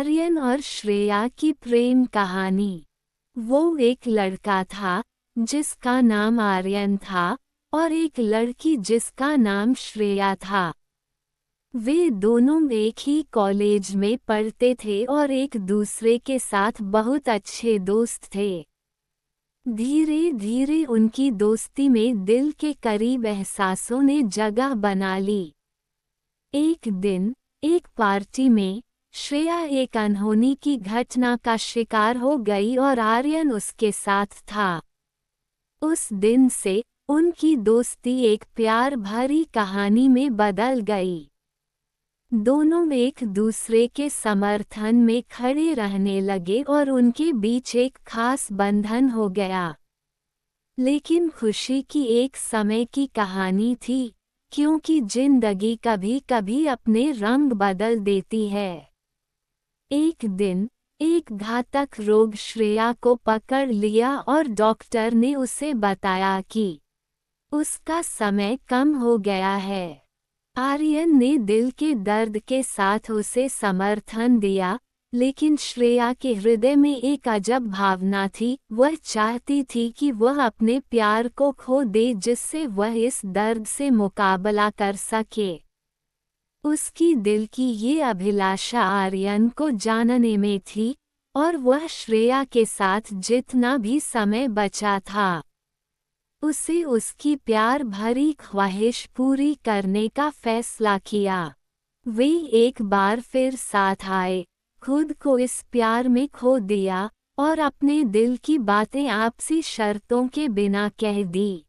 आर्यन और श्रेया की प्रेम कहानी। वो एक लड़का था जिसका नाम आर्यन था और एक लड़की जिसका नाम श्रेया था। वे दोनों एक ही कॉलेज में पढ़ते थे और एक दूसरे के साथ बहुत अच्छे दोस्त थे। धीरे धीरे उनकी दोस्ती में दिल के करीब एहसासों ने जगह बना ली। एक दिन एक पार्टी में श्रेया एक अनहोनी की घटना का शिकार हो गई और आर्यन उसके साथ था। उस दिन से उनकी दोस्ती एक प्यार भरी कहानी में बदल गई। दोनों एक दूसरे के समर्थन में खड़े रहने लगे और उनके बीच एक खास बंधन हो गया। लेकिन खुशी की एक समय की कहानी थी, क्योंकि जिंदगी कभी कभी अपने रंग बदल देती है। एक दिन एक घातक रोग श्रेया को पकड़ लिया और डॉक्टर ने उसे बताया कि उसका समय कम हो गया है। आर्यन ने दिल के दर्द के साथ उसे समर्थन दिया, लेकिन श्रेया के हृदय में एक अजब भावना थी। वह चाहती थी कि वह अपने प्यार को खो दे जिससे वह इस दर्द से मुकाबला कर सके। उसकी दिल की ये अभिलाषा आर्यन को जानने में थी, और वह श्रेया के साथ जितना भी समय बचा था उसे उसकी प्यार भरी ख्वाहिश पूरी करने का फैसला किया। वे एक बार फिर साथ आए, खुद को इस प्यार में खो दिया और अपने दिल की बातें आपसी शर्तों के बिना कह दी।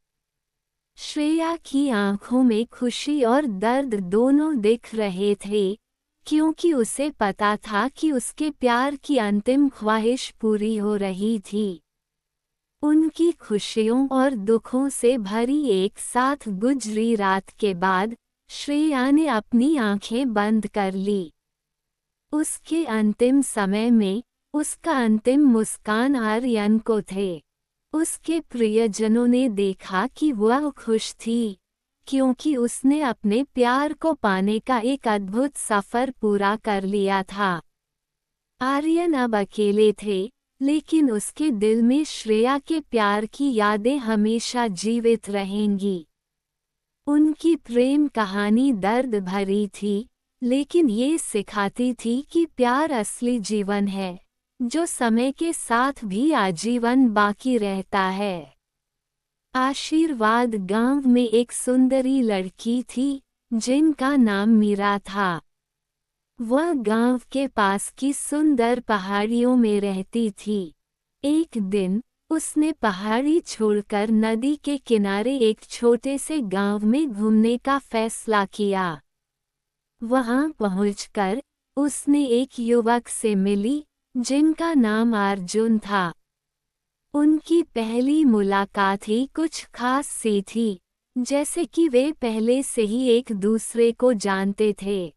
श्रेया की आंखों में खुशी और दर्द दोनों दिख रहे थे, क्योंकि उसे पता था कि उसके प्यार की अंतिम ख्वाहिश पूरी हो रही थी। उनकी खुशियों और दुखों से भरी एक साथ गुजरी रात के बाद श्रेया ने अपनी आंखें बंद कर ली। उसके अंतिम समय में उसका अंतिम मुस्कान आर्यन को थे। उसके प्रियजनों ने देखा कि वह खुश थी, क्योंकि उसने अपने प्यार को पाने का एक अद्भुत सफर पूरा कर लिया था। आर्यन अब अकेले थे, लेकिन उसके दिल में श्रेया के प्यार की यादें हमेशा जीवित रहेंगी। उनकी प्रेम कहानी दर्द भरी थी, लेकिन ये सिखाती थी कि प्यार असली जीवन है, जो समय के साथ भी आजीवन बाकी रहता है। आशीर्वाद गांव में एक सुंदरी लड़की थी जिनका नाम मीरा था। वह गांव के पास की सुंदर पहाड़ियों में रहती थी। एक दिन उसने पहाड़ी छोड़कर नदी के किनारे एक छोटे से गांव में घूमने का फैसला किया। वहां पहुंचकर उसने एक युवक से मिली जिनका नाम अर्जुन था। उनकी पहली मुलाकात ही कुछ खास सी थी, जैसे कि वे पहले से ही एक दूसरे को जानते थे।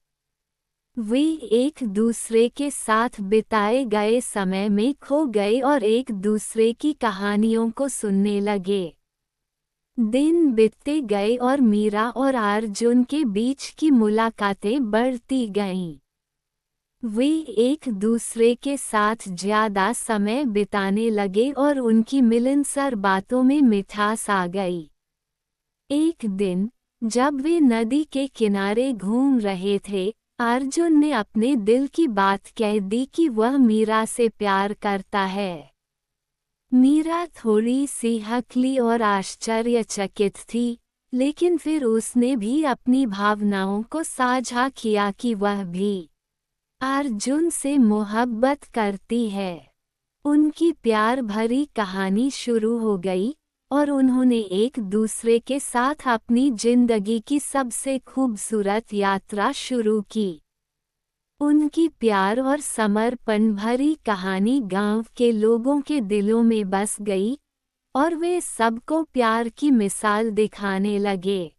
वे एक दूसरे के साथ बिताए गए समय में खो गए और एक दूसरे की कहानियों को सुनने लगे। दिन बीतते गए और मीरा और अर्जुन के बीच की मुलाकातें बढ़ती गईं। वे एक दूसरे के साथ ज्यादा समय बिताने लगे और उनकी मिलनसार बातों में मिठास आ गई। एक दिन जब वे नदी के किनारे घूम रहे थे, अर्जुन ने अपने दिल की बात कह दी कि वह मीरा से प्यार करता है। मीरा थोड़ी सी हकली और आश्चर्यचकित थी, लेकिन फिर उसने भी अपनी भावनाओं को साझा किया कि वह भी अर्जुन से मोहब्बत करती है। उनकी प्यार भरी कहानी शुरू हो गई और उन्होंने एक दूसरे के साथ अपनी जिंदगी की सबसे खूबसूरत यात्रा शुरू की। उनकी प्यार और समर्पण भरी कहानी गांव के लोगों के दिलों में बस गई और वे सबको प्यार की मिसाल दिखाने लगे।